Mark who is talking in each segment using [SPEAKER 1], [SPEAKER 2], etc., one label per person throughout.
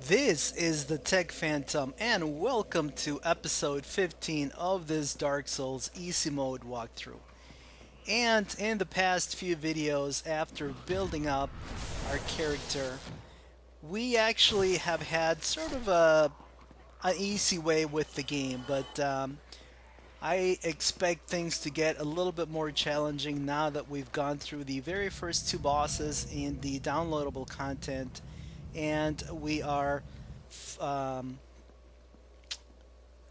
[SPEAKER 1] This is the Tech Phantom, and welcome to episode 15 of this Dark Souls Easy Mode walkthrough. And in the past few videos, after building up our character, we actually have had sort of an easy way with the game, but I expect things to get a little bit more challenging now that we've gone through the very first two bosses in the downloadable content, and we are um,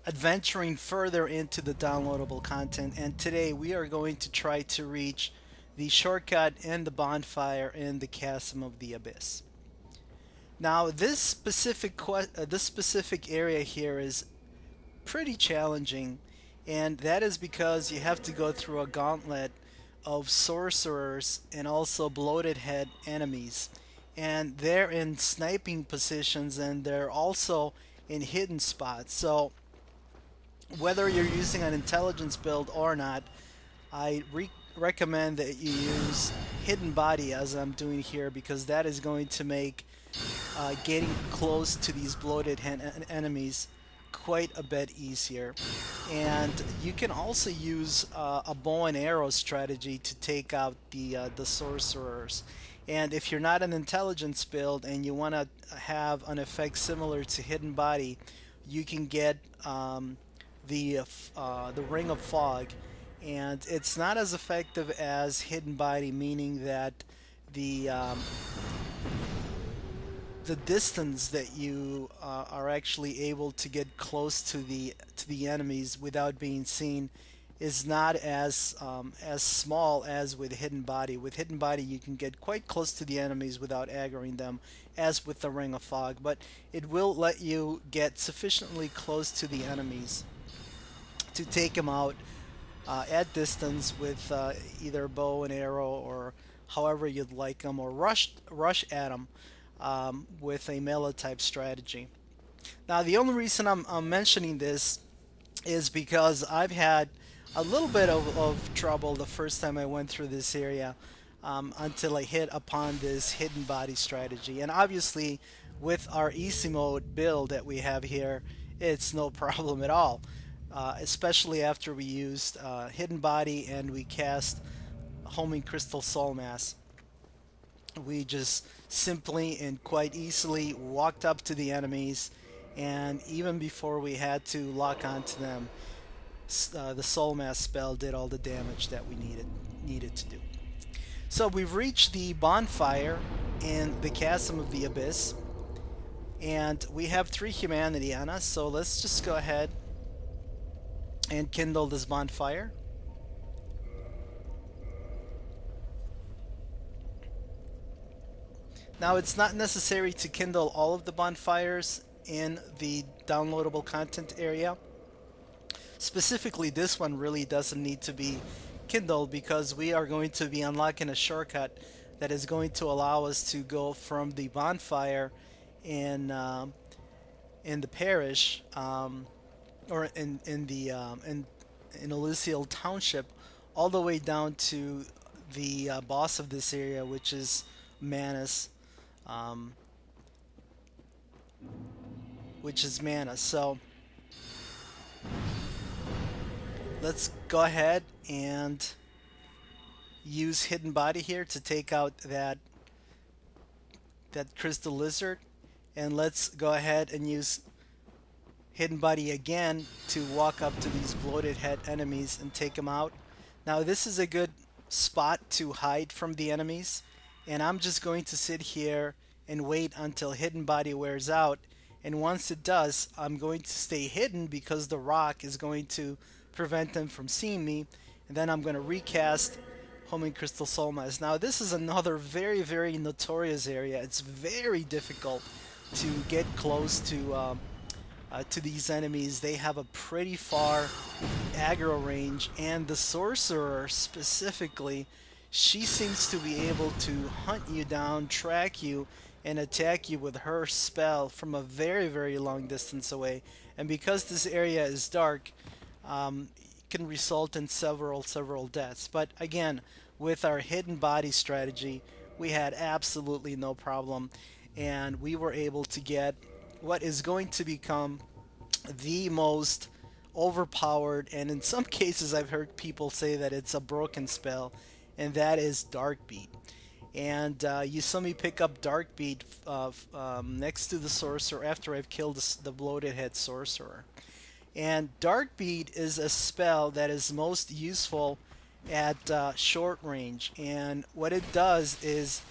[SPEAKER 1] adventuring further into the downloadable content. And today we are going to try to reach the shortcut and the bonfire in the Chasm of the Abyss. Now, this specific area here is pretty challenging, and that is because you have to go through a gauntlet of sorcerers and also bloated head enemies. And they're in sniping positions and they're also in hidden spots. So whether you're using an intelligence build or not, I recommend that you use hidden body as I'm doing here, because that is going to make getting close to these bloated enemies quite a bit easier. And you can also use a bow and arrow strategy to take out the sorcerers. And if you're not an intelligence build and you want to have an effect similar to hidden body, you can get the ring of fog, and it's not as effective as hidden body, meaning that the um, the distance that you are actually able to get close to the enemies without being seen is not as small as with hidden body. With hidden body, you can get quite close to the enemies without aggroing them, as with the ring of fog. But it will let you get sufficiently close to the enemies to take them out at distance with either bow and arrow, or however you'd like them, or rush at them with a melee type strategy. Now, the only reason I'm mentioning this is because I've had a little bit of trouble the first time I went through this area, until I hit upon this hidden body strategy. And obviously, with our easy mode build that we have here, it's no problem at all. Especially after we used hidden body and we cast homing crystal soul mass. We just simply and quite easily walked up to the enemies, and even before we had to lock onto them, the soul mass spell did all the damage that we needed to do. So we've reached the bonfire in the Chasm of the Abyss, and we have 3 humanity on us, so let's just go ahead and kindle this bonfire. Now, it's not necessary to kindle all of the bonfires in the downloadable content area. Specifically, this one really doesn't need to be kindled, because we are going to be unlocking a shortcut that is going to allow us to go from the bonfire in the parish, or in Elysial Township, all the way down to the boss of this area, which is Manus, um, So let's go ahead and use hidden body here to take out that crystal lizard, and let's go ahead and use hidden body again to walk up to these bloated head enemies and take them out. Now, this is a good spot to hide from the enemies, and I'm just going to sit here and wait until hidden body wears out. And once it does, I'm going to stay hidden because the rock is going to prevent them from seeing me, and then I'm going to recast homing crystal soul mass. Now, this is another very, very notorious area. It's very difficult to get close to these enemies. They have a pretty far aggro range, and the sorcerer specifically, she seems to be able to hunt you down, track you, and attack you with her spell from a very, very long distance away. And because this area is dark, it can result in several deaths. But again, with our hidden body strategy, we had absolutely no problem, and we were able to get what is going to become the most overpowered, and in some cases I've heard people say that it's a broken spell, and that is Darkbeat. And you saw me pick up Darkbeat next to the sorcerer after I've killed the bloated head sorcerer. And Darkbeat is a spell that is most useful at short range, and what it does is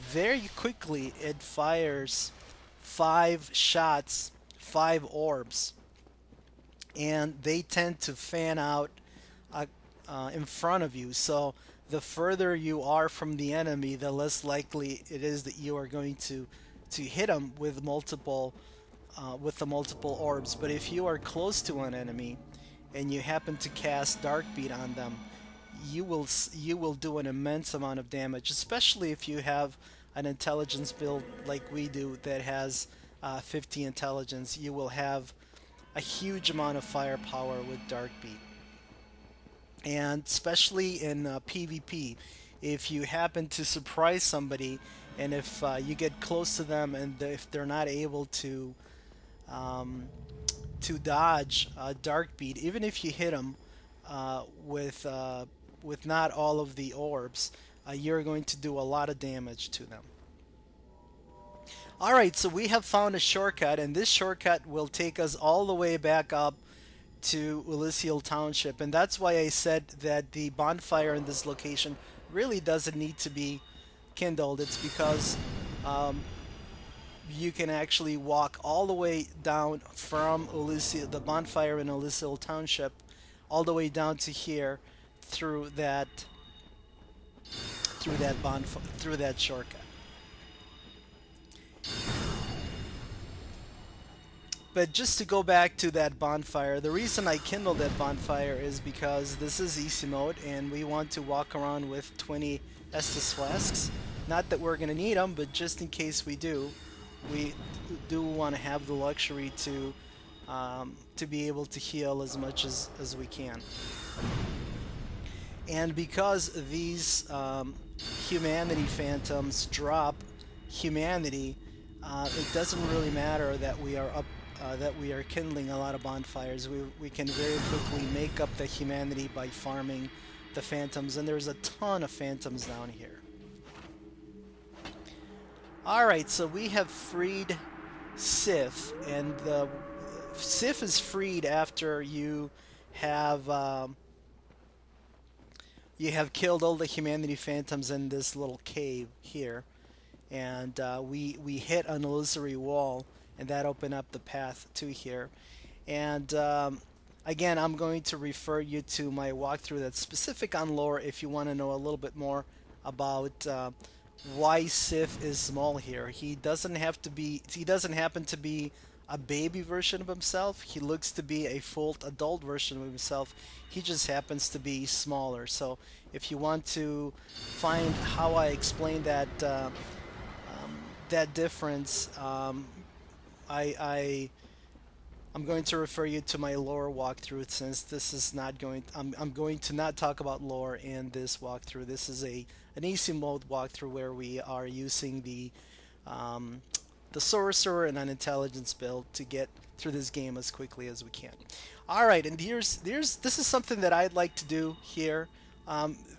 [SPEAKER 1] very quickly it fires 5 shots, 5 orbs, and they tend to fan out uh, in front of you. So the further you are from the enemy, the less likely it is that you are going to hit them with the multiple orbs. But if you are close to an enemy and you happen to cast Darkbeat on them, you will do an immense amount of damage, especially if you have an intelligence build like we do that has 50 intelligence. You will have a huge amount of firepower with Darkbeat. And especially in PvP, if you happen to surprise somebody, and if you get close to them, and if they're not able um, to dodge Darkbeat, even if you hit them with not all of the orbs, you're going to do a lot of damage to them. Alright, so we have found a shortcut, and this shortcut will take us all the way back up to Elysial Township, and that's why I said that the bonfire in this location really doesn't need to be kindled. It's because you can actually walk all the way down from the bonfire in Elysial Township, all the way down to here through that shortcut. But just to go back to that bonfire, the reason I kindled that bonfire is because this is easy mode and we want to walk around with 20 Estus flasks. Not that we're going to need them, but just in case we do, we do want to have the luxury to be able to heal as much as we can. And because these humanity phantoms drop humanity, it doesn't really matter that we are kindling a lot of bonfires. We can very quickly make up the humanity by farming the phantoms, and there's a ton of phantoms down here. Alright, so we have freed Sif, and the Sif is freed after you have killed all the humanity phantoms in this little cave here, and we hit an illusory wall, and that opened up the path to here. And again, I'm going to refer you to my walkthrough that's specific on lore if you want to know a little bit more about why Sif is small here. He doesn't happen to be a baby version of himself. He looks to be a full adult version of himself. He just happens to be smaller. So if you want to find how I explain that that difference, I'm going to refer you to my lore walkthrough, since this is not going. I'm going to not talk about lore in this walkthrough. This is an easy mode walkthrough where we are using the sorcerer and an intelligence build to get through this game as quickly as we can. All right, and this is something that I'd like to do here.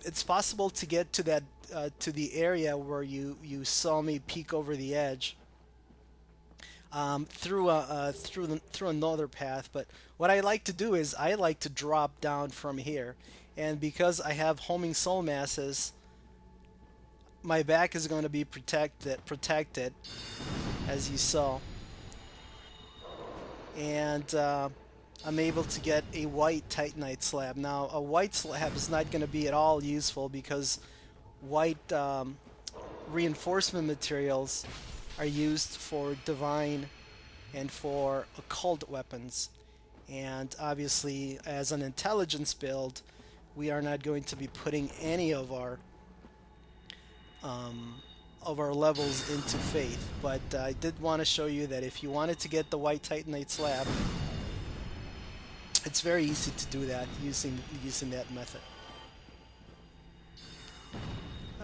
[SPEAKER 1] It's possible to get to that to the area where you saw me peek over the edge. Through another path, but what I like to do is I like to drop down from here, and because I have homing soul masses, my back is going to be protected, as you saw, and I'm able to get a white Titanite slab. Now, a white slab is not going to be at all useful because white reinforcement materials are used for divine and for occult weapons, and obviously as an intelligence build we are not going to be putting any of our levels into faith. But I did want to show you that if you wanted to get the white Titanite slab, it's very easy to do that using that method.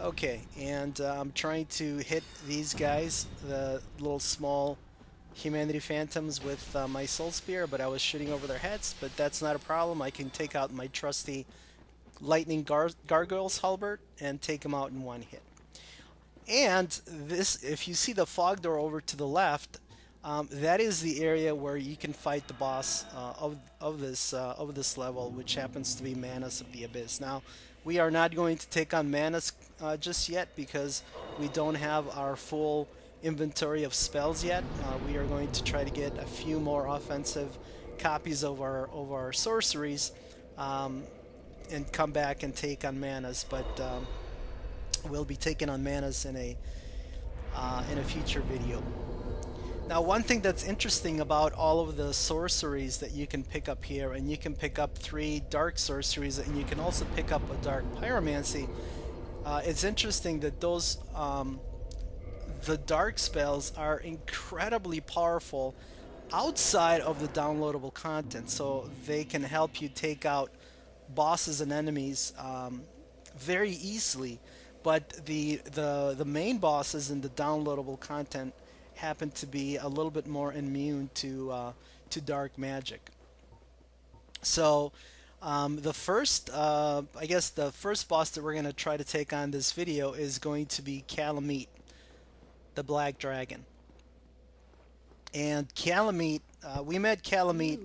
[SPEAKER 1] Okay, and I'm trying to hit these guys, the little small Humanity Phantoms with my Soul Spear, but I was shooting over their heads. But that's not a problem. I can take out my trusty Lightning Gargoyles Halberd and take them out in one hit. And this, if you see the fog door over to the left, that is the area where you can fight the boss of this level, which happens to be Manus of the Abyss. Now, we are not going to take on Manus just yet because we don't have our full inventory of spells yet. We are going to try to get a few more offensive copies of our sorceries, and come back and take on Manus, but we'll be taking on Manus in a future video. Now, one thing that's interesting about all of the sorceries that you can pick up here, and you can pick up 3 dark sorceries, and you can also pick up a dark pyromancy. It's interesting that those the dark spells are incredibly powerful outside of the downloadable content, so they can help you take out bosses and enemies very easily. But the main bosses in the downloadable content happen to be a little bit more immune to dark magic. So the first, I guess the first boss that we're going to try to take on this video is going to be Calamity, the Black Dragon. And Calamity, we met Calamity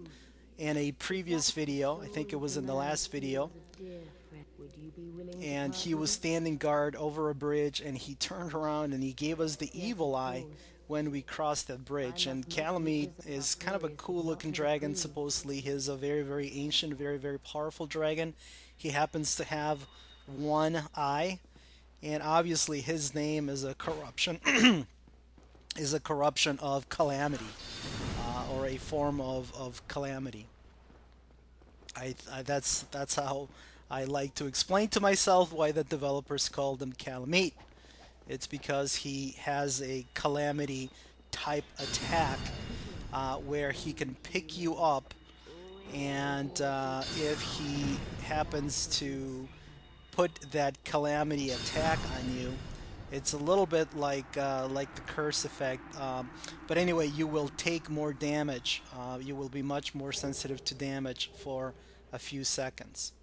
[SPEAKER 1] in a previous video. I think it was in the last video. And he was standing guard over a bridge, and he turned around and he gave us the evil eye when we crossed that bridge. And Calamity is kind of a cool looking dragon. Supposedly he's a very, very ancient, very, very powerful dragon. He happens to have one eye, and obviously his name is a corruption is a corruption of Calamity, or a form of Calamity. That's how I like to explain to myself why the developers called him Calamity. It's because he has a Calamity type attack, where he can pick you up, and if he happens to put that Calamity attack on you, it's a little bit like the curse effect. But anyway, you will take more damage. You will be much more sensitive to damage for a few seconds.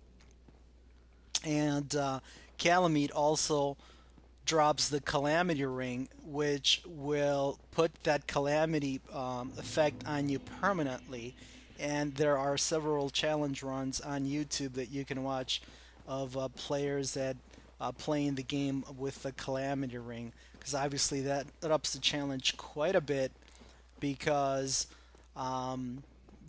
[SPEAKER 1] And Calamity also drops the Calamity ring, which will put that Calamity effect on you permanently. And there are several challenge runs on YouTube that you can watch of players that playing the game with the Calamity ring, because obviously that ups the challenge quite a bit, because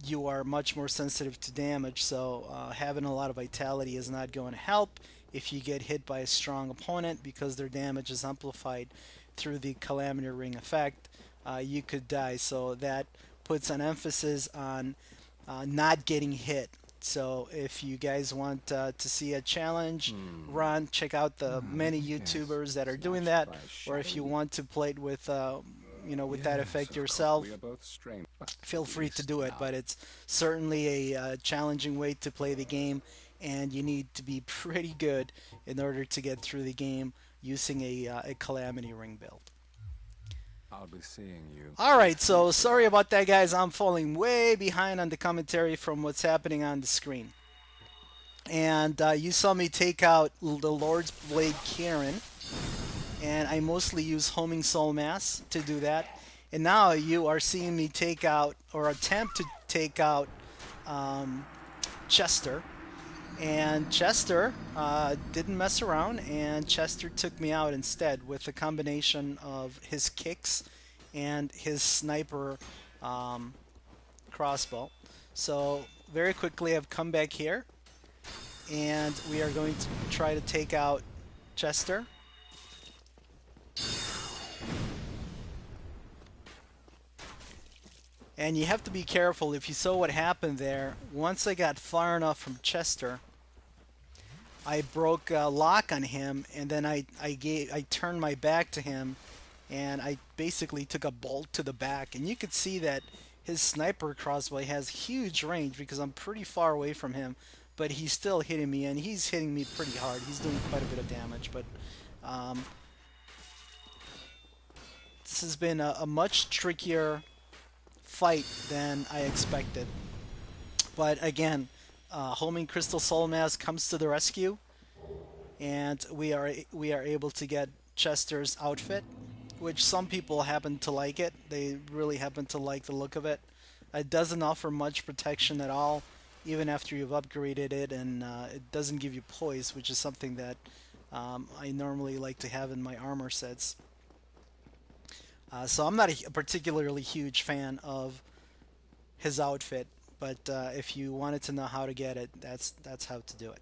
[SPEAKER 1] you are much more sensitive to damage. So having a lot of vitality is not going to help if you get hit by a strong opponent, because their damage is amplified through the Calamity ring effect. You could die. So that puts an emphasis on not getting hit. So if you guys want to see a challenge run, check out the many YouTubers that are doing that. Or if you want to play it with with that effect yourself, feel free to do it. But it's certainly a challenging way to play the game, and you need to be pretty good in order to get through the game using a Calamity ring build.
[SPEAKER 2] I'll be seeing you.
[SPEAKER 1] Alright, so sorry about that, guys. I'm falling way behind on the commentary from what's happening on the screen. And you saw me take out the Lord's Blade Karen, and I mostly use Homing Soul Mass to do that. And now you are seeing me take out, or attempt to take out, Chester. And Chester didn't mess around, and Chester took me out instead with a combination of his kicks and his sniper crossbow. So very quickly I've come back here, and we are going to try to take out Chester. And you have to be careful. If you saw what happened there, once I got far enough from Chester, I broke a lock on him, and then I turned my back to him, and I basically took a bolt to the back. And you could see that his sniper crossbow has huge range, because I'm pretty far away from him, but he's still hitting me, and he's hitting me pretty hard. He's doing quite a bit of damage, but this has been a much trickier fight than I expected. But again, homing crystal soul mass comes to the rescue, and we are able to get Chester's outfit, which some people happen to like it. They really happen to like the look of it. It doesn't offer much protection at all, even after you've upgraded it, and it doesn't give you poise, which is something that I normally like to have in my armor sets. So I'm not a particularly huge fan of his outfit, but if you wanted to know how to get it, that's how to do it.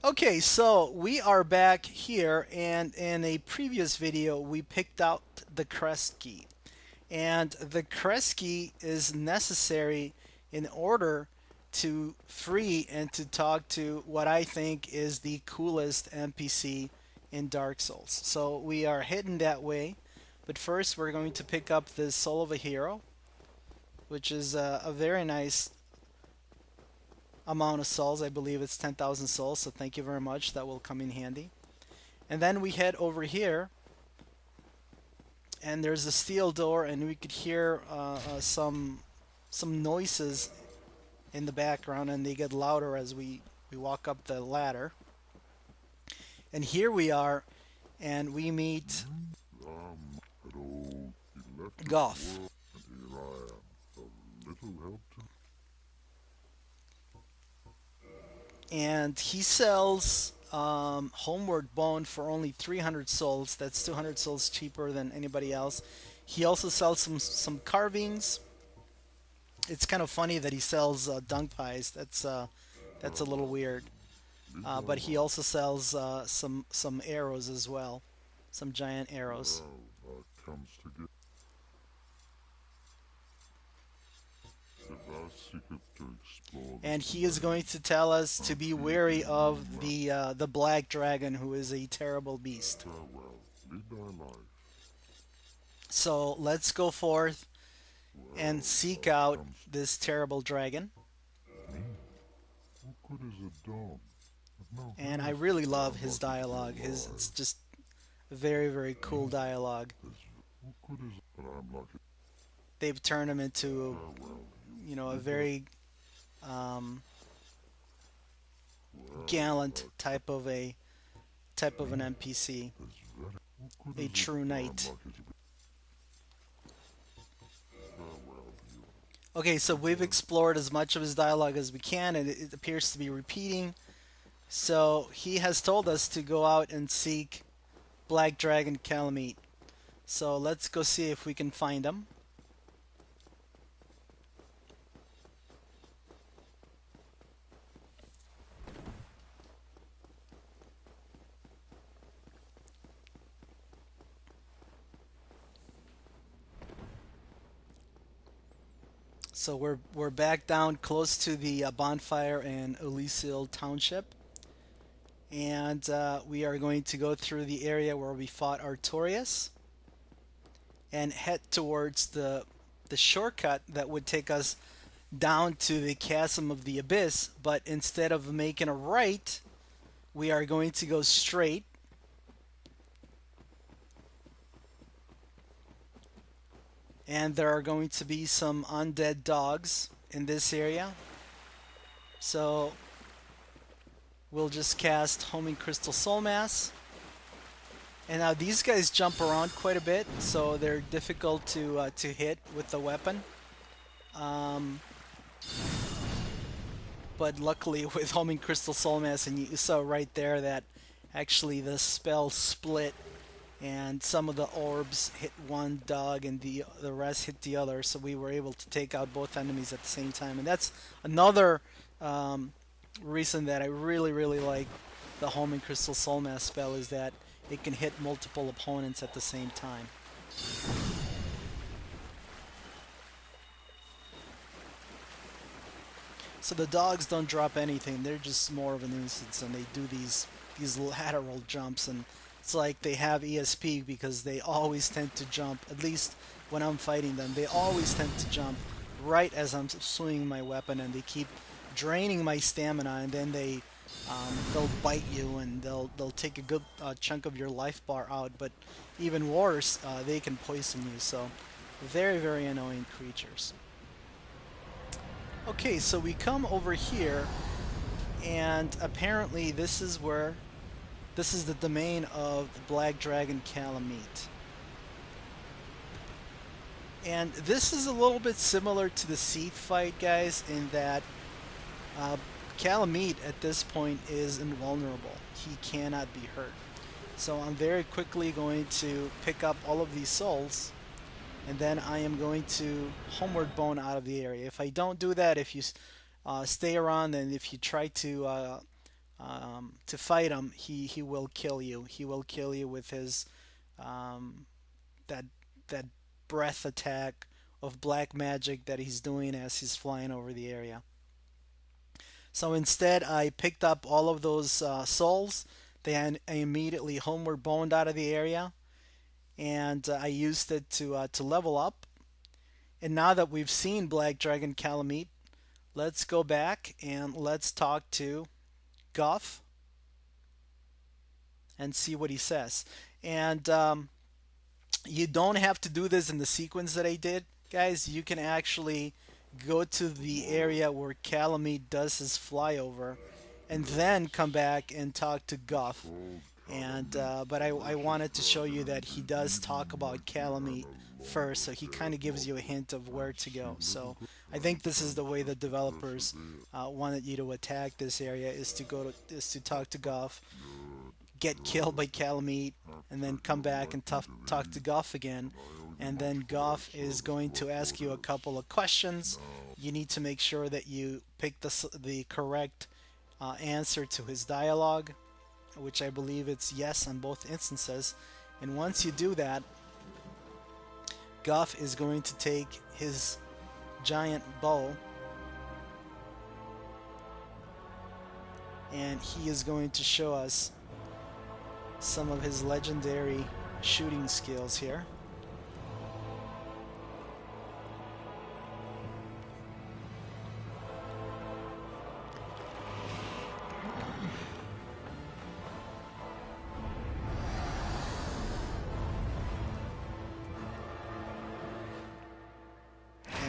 [SPEAKER 1] Okay, so we are back here, and in a previous video we picked out the crest key. And the crest key is necessary in order to free and to talk to what I think is the coolest NPC in Dark Souls. So we are heading that way, but first we're going to pick up the Soul of a Hero, which is a very nice amount of souls. I believe it's 10,000 souls, so thank you very much. That will come in handy. And then we head over here, and there's a steel door, and we could hear some noises in the background, and they get louder as we walk up the ladder. And here we are, and we meet
[SPEAKER 3] Hello, he left his
[SPEAKER 1] Gough.
[SPEAKER 3] world, and here I am. A little help to
[SPEAKER 1] And he sells Homeward Bone for only 300 souls. That's 200 souls cheaper than anybody else. He also sells some carvings. It's kind of funny that he sells dung pies. That's a little weird. But he also sells some arrows as well, some giant arrows.
[SPEAKER 3] comes to get. If thou seeketh to explore
[SPEAKER 1] And he is going to tell us to be wary of the black dragon, who is a terrible beast.
[SPEAKER 3] farewell, lead thy life.
[SPEAKER 1] So let's go forth and seek out this terrible dragon.
[SPEAKER 3] What good is a dog with no
[SPEAKER 1] And I
[SPEAKER 3] hands?
[SPEAKER 1] really love his dialogue. It's just very, very cool dialogue.
[SPEAKER 3] What good is it? But I'm lucky.
[SPEAKER 1] They've turned him into,
[SPEAKER 3] Farewell.
[SPEAKER 1] a very gallant type of an NPC,
[SPEAKER 3] What good
[SPEAKER 1] a
[SPEAKER 3] is it?
[SPEAKER 1] true
[SPEAKER 3] But I'm
[SPEAKER 1] knight.
[SPEAKER 3] lucky to be. Farewell, you.
[SPEAKER 1] Okay, so we've explored as much of his dialogue as we can, and it appears to be repeating. So he has told us to go out and seek Black Dragon Calamity. So let's go see if we can find him. So we're back down close to the bonfire in Elysial Township, and we are going to go through the area where we fought Artorias and head towards the shortcut that would take us down to the Chasm of the Abyss. But instead of making a right, we are going to go straight. And there are going to be some undead dogs in this area. So we'll just cast Homing Crystal Soul Mass. And now these guys jump around quite a bit, so they're difficult to hit with the weapon. But luckily with Homing Crystal Soul Mass, and you saw right there that actually the spell split, and some of the orbs hit one dog and the rest hit the other, so we were able to take out both enemies at the same time. And that's another reason that I really, really like the Homing Crystal Soul Mass spell, is that it can hit multiple opponents at the same time. So the dogs don't drop anything, they're just more of a nuisance, and they do these lateral jumps, and it's like they have ESP because they always tend to jump, at least when I'm fighting them, they always tend to jump right as I'm swinging my weapon, and they keep draining my stamina, and then they'll bite you, and they'll take a good chunk of your life bar out. But even worse, they can poison you. So Very, very annoying creatures. Okay, so we come over here, and apparently this is the domain of the Black Dragon Calamity. And this is a little bit similar to the Seath fight, guys, in that Calamity at this point is invulnerable. He cannot be hurt. So I'm very quickly going to pick up all of these souls, and then I am going to Homeward Bone out of the area. If I don't do that, if you stay around, and if you try to fight him, he will kill you. He will kill you with his that that breath attack of black magic that he's doing as he's flying over the area. So instead, I picked up all of those souls. Then I immediately Homeward Boned out of the area, and I used it to level up. And now that we've seen Black Dragon Calamity, let's go back and let's talk to Gough and see what he says. And you don't have to do this in the sequence that I did, guys. You can actually go to the area where Calamity does his flyover, and then come back and talk to Gough. And but I wanted to show you that he does talk about Calamity first, so he kind of gives you a hint of where to go. So I think this is the way the developers wanted you to attack this area, is to talk to Gough, get killed by Calamity, and then come back and talk to Gough again. And then Gough is going to ask you a couple of questions. You need to make sure that you pick the correct answer to his dialogue, which I believe it's yes on both instances. And once you do that, Gough is going to take his giant bow, and he is going to show us some of his legendary shooting skills here.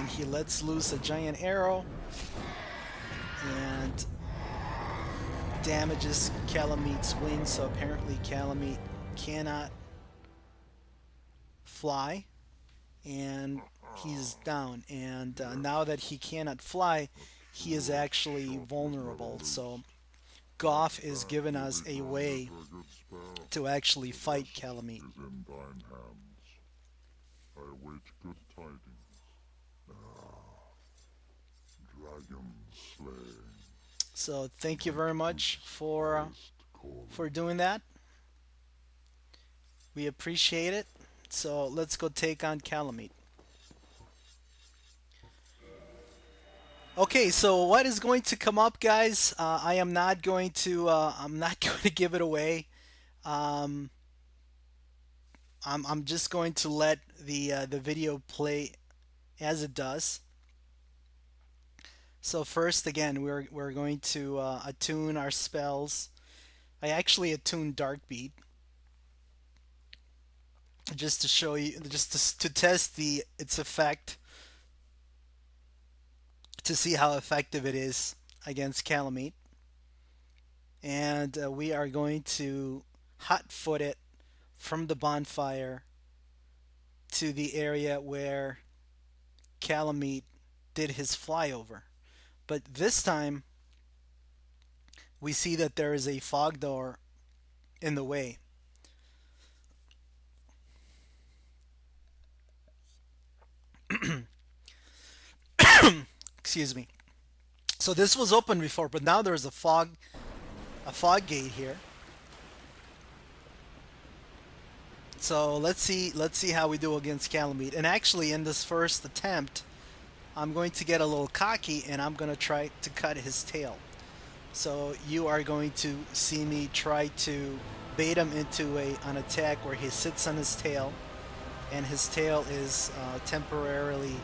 [SPEAKER 1] He lets loose a giant arrow and damages Calamity's wings, so apparently Calamity cannot fly, and he's down. And now that he cannot fly, he is actually vulnerable. So Gough is giving us a way to actually fight Calamity.
[SPEAKER 3] Is in thine hands. I await good tidings. Dragon slaying.
[SPEAKER 1] So thank you very much for doing that. We appreciate it. So let's go take on Calamity. Okay, so what is going to come up, guys? I'm not going to give it away. I'm just going to let the video play as it does. So first, again, we're going to attune our spells. I actually attuned Darkbeat just to show you, just to test its effect, to see how effective it is against Calamity. And we are going to hot-foot it from the bonfire to the area where Calamity did his flyover. But this time, we see that there is a fog door in the way. Excuse me. So this was open before, but now there's a fog gate here. So let's see how we do against Calamity. And actually, in this first attempt, I'm going to get a little cocky, and I'm going to try to cut his tail. So you are going to see me try to bait him into an attack where he sits on his tail, and his tail is temporarily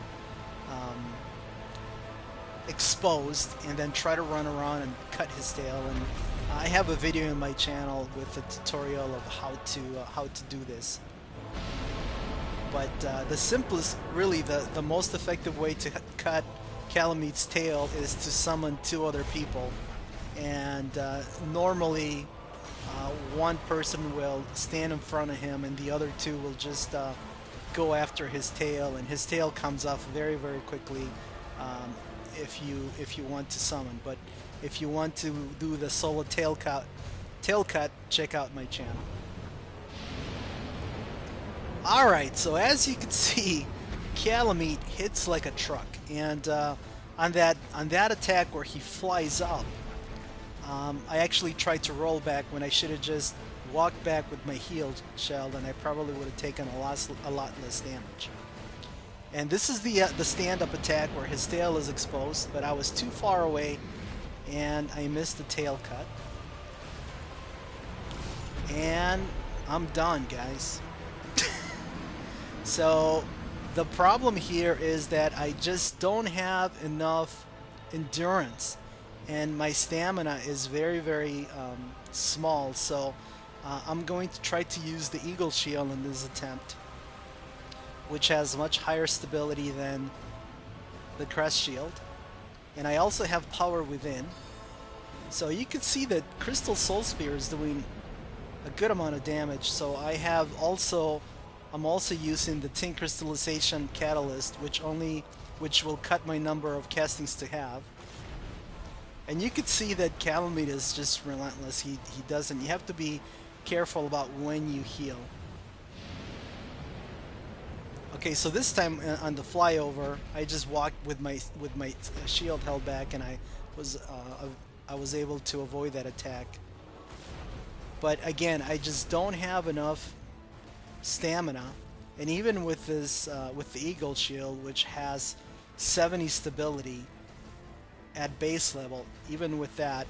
[SPEAKER 1] exposed, and then try to run around and cut his tail. And I have a video in my channel with a tutorial of how to do this. But the simplest, really the most effective way to cut Calamit's tail is to summon two other people. And normally, one person will stand in front of him, and the other two will just go after his tail, and his tail comes off very, very quickly if you want to summon. But if you want to do the solo tail cut, check out my channel. Alright, so as you can see, Calamity hits like a truck, and on that attack where he flies up, I actually tried to roll back when I should have just walked back with my healed shield, and I probably would have taken a lot less damage. And this is the stand-up attack where his tail is exposed, but I was too far away, and I missed the tail cut. And I'm done, guys. So the problem here is that I just don't have enough endurance, and my stamina is very, very small. So I'm going to try to use the Eagle Shield in this attempt, which has much higher stability than the Crest Shield. And I also have Power Within. So you can see that Crystal Soul Spear is doing a good amount of damage. So I'm also using the Tin Crystallization Catalyst, which will cut my number of castings to half. And you can see that Calamity is just relentless. He doesn't. You have to be careful about when you heal. Okay, so this time on the flyover, I just walked with my shield held back, and I was able to avoid that attack. But again, I just don't have enough stamina, and even with this with the Eagle Shield, which has 70 stability at base level, even with that,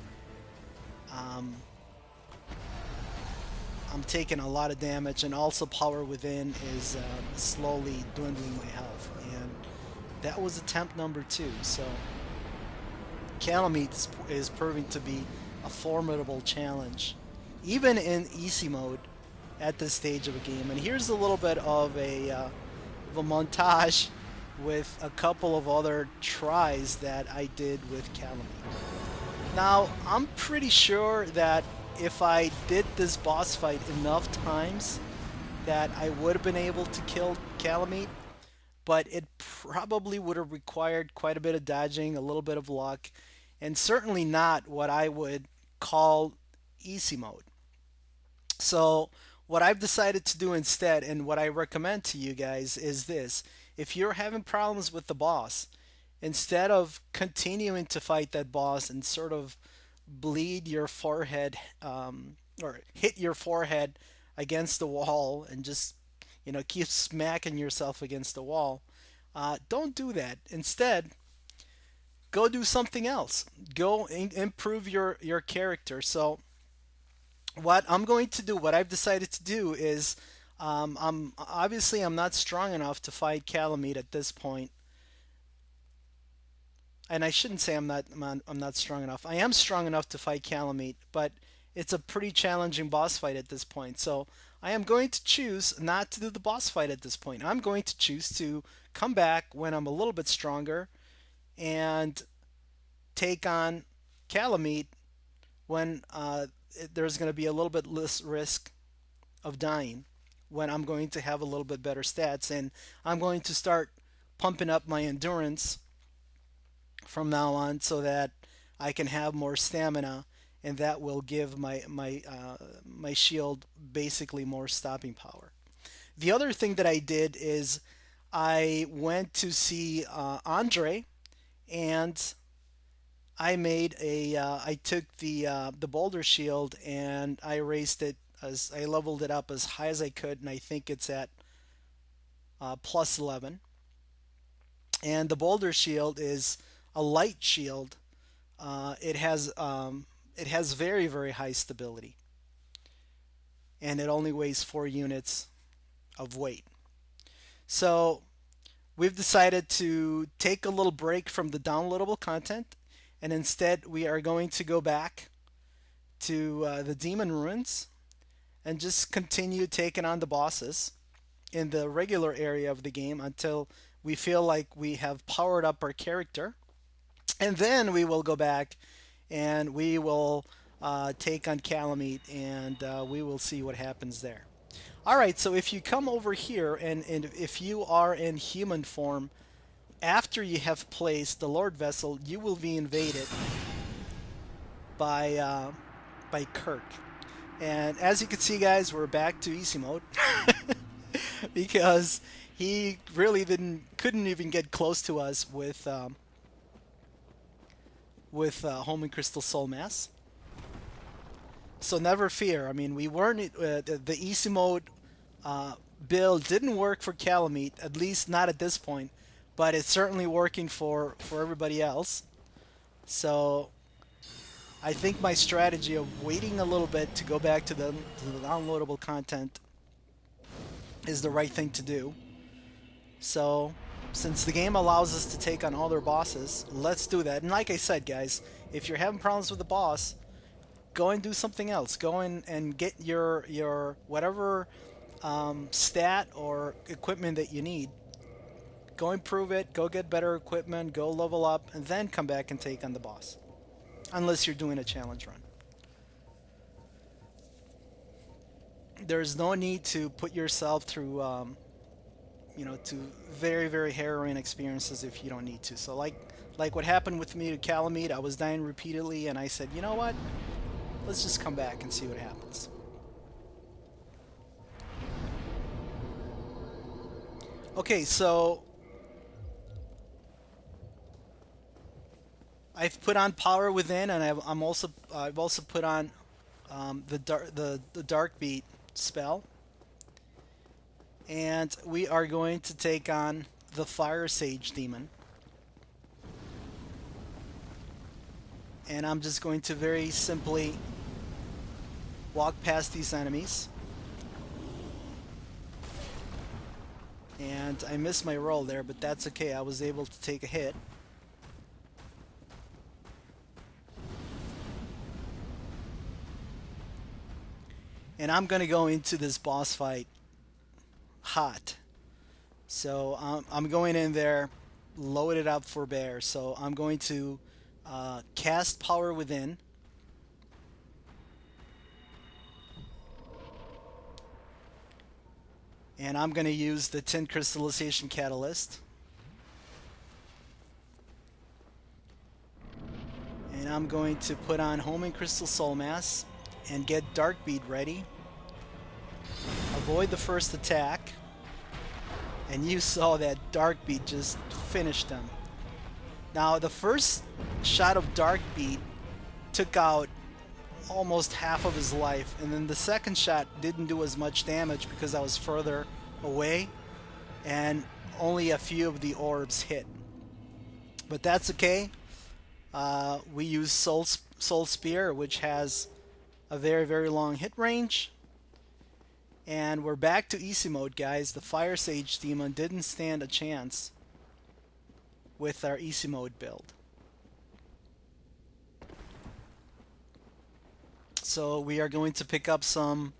[SPEAKER 1] I'm taking a lot of damage, and also Power Within is slowly dwindling my health, and that was attempt number 2. So Calamity is proving to be a formidable challenge, even in easy mode at this stage of a game. And here's a little bit of a montage with a couple of other tries that I did with Calamity. Now, I'm pretty sure that if I did this boss fight enough times, that I would have been able to kill Calamity, but it probably would have required quite a bit of dodging, a little bit of luck, and certainly not what I would call easy mode. So what I've decided to do instead, and what I recommend to you guys, is this. If you're having problems with the boss, instead of continuing to fight that boss and sort of bleed your forehead or hit your forehead against the wall and just keep smacking yourself against the wall, don't do that. Instead, go do something else. Go improve your character. So what I'm going to do, what I've decided to do is, I'm not strong enough to fight Calamity at this point. And I shouldn't say I'm not strong enough. I am strong enough to fight Calamity, but it's a pretty challenging boss fight at this point. So I am going to choose not to do the boss fight at this point. I'm going to choose to come back when I'm a little bit stronger and take on Calamity when there's going to be a little bit less risk of dying, when I'm going to have a little bit better stats, and I'm going to start pumping up my endurance from now on so that I can have more stamina, and that will give my shield basically more stopping power. The other thing that I did is I went to see Andre, and I took the boulder shield, and I raised it, as I leveled it up as high as I could, and I think it's at plus 11. And the boulder shield is a light shield. It has very, very high stability, and it only weighs 4 units of weight. So we've decided to take a little break from the downloadable content, and instead we are going to go back to the Demon Ruins and just continue taking on the bosses in the regular area of the game until we feel like we have powered up our character, and then we will go back and we will take on Calamity, and we will see what happens there. All right, so if you come over here, and if you are in human form, after you have placed the Lord Vessel, you will be invaded by Kirk. And as you can see, guys, we're back to easy mode because he really couldn't even get close to us with Homing Crystal Soul Mass. So never fear. I mean, we weren't the easy mode build didn't work for Calamite, at least not at this point, but it's certainly working for everybody else. So I think my strategy of waiting a little bit to go back to the downloadable content is the right thing to do. So since the game allows us to take on all their bosses, let's do that. And like I said, guys, if you're having problems with the boss, go and do something else. Go in and get your whatever stat or equipment that you need. Go improve it, go get better equipment, go level up, and then come back and take on the boss. Unless you're doing a challenge run. There's no need to put yourself through, to very, very harrowing experiences if you don't need to. So like what happened with me to Calamite, I was dying repeatedly, and I said, you know what? Let's just come back and see what happens. Okay, so I've put on Power Within, and I've also put on the Dark Beat spell, and we are going to take on the Fire Sage Demon. And I'm just going to very simply walk past these enemies. And I missed my roll there, but that's okay. I was able to take a hit. And I'm going to go into this boss fight hot. So I'm going in there loaded up for bear. So I'm going to cast Power Within. And I'm going to use the Tin Crystallization Catalyst. And I'm going to put on Homing Crystal Soul Mass and get Dark Beat ready. Avoid the first attack. And you saw that Dark Beat just finished them. Now, the first shot of Dark Beat took out almost half of his life, and then the second shot didn't do as much damage because I was further away, and only a few of the orbs hit. But that's okay. We use Soul Spear, which has a very, very long hit range. And we're back to easy mode, guys. The Fire Sage Demon didn't stand a chance with our easy mode build. So we are going to pick up some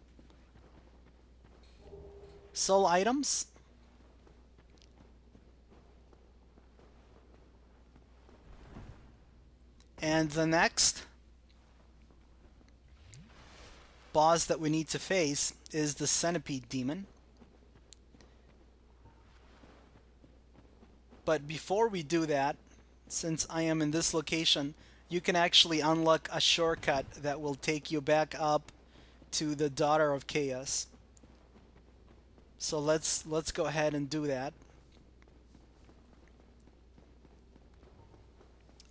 [SPEAKER 1] soul items. And the next boss that we need to face is the Centipede Demon. But before we do that, since I am in this location, you can actually unlock a shortcut that will take you back up to the Daughter of Chaos. So let's go ahead and do that.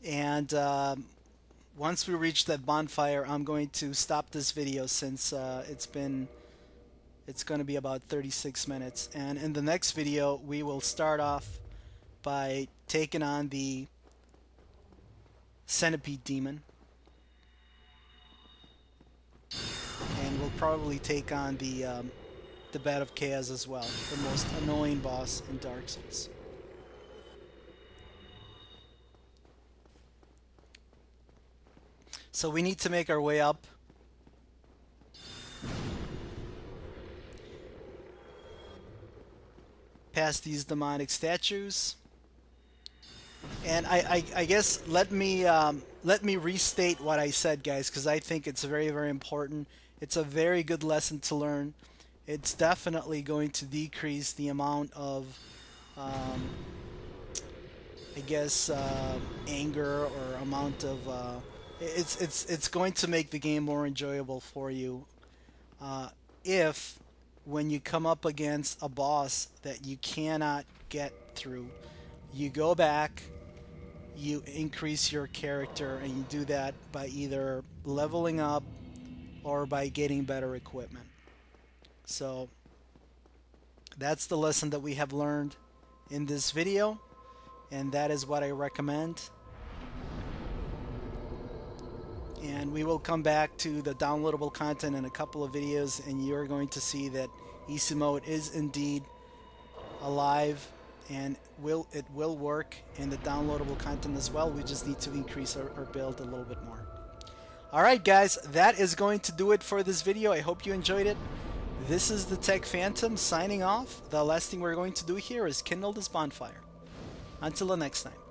[SPEAKER 1] And once we reach that bonfire, I'm going to stop this video since it's going to be about 36 minutes. And in the next video, we will start off by taking on the Centipede Demon. And we'll probably take on the Bat of Chaos as well, the most annoying boss in Dark Souls. So we need to make our way up. . past these demonic statues. And I guess let me restate what I said, guys, because I think it's very, very important. It's a very good lesson to learn. It's definitely going to decrease the amount of, I guess, anger or amount of. It's going to make the game more enjoyable for you. If when you come up against a boss that you cannot get through, you go back, you increase your character, and you do that by either leveling up or by getting better equipment. So that's the lesson that we have learned in this video, and that is what I recommend. And we will come back to the downloadable content in a couple of videos, and you're going to see that easy mode is indeed alive, and it will work in the downloadable content as well. We just need to increase our build a little bit more. Alright guys, that is going to do it for this video. I hope you enjoyed it. This is the Tech Phantom signing off. The last thing we're going to do here is kindle this bonfire. Until the next time.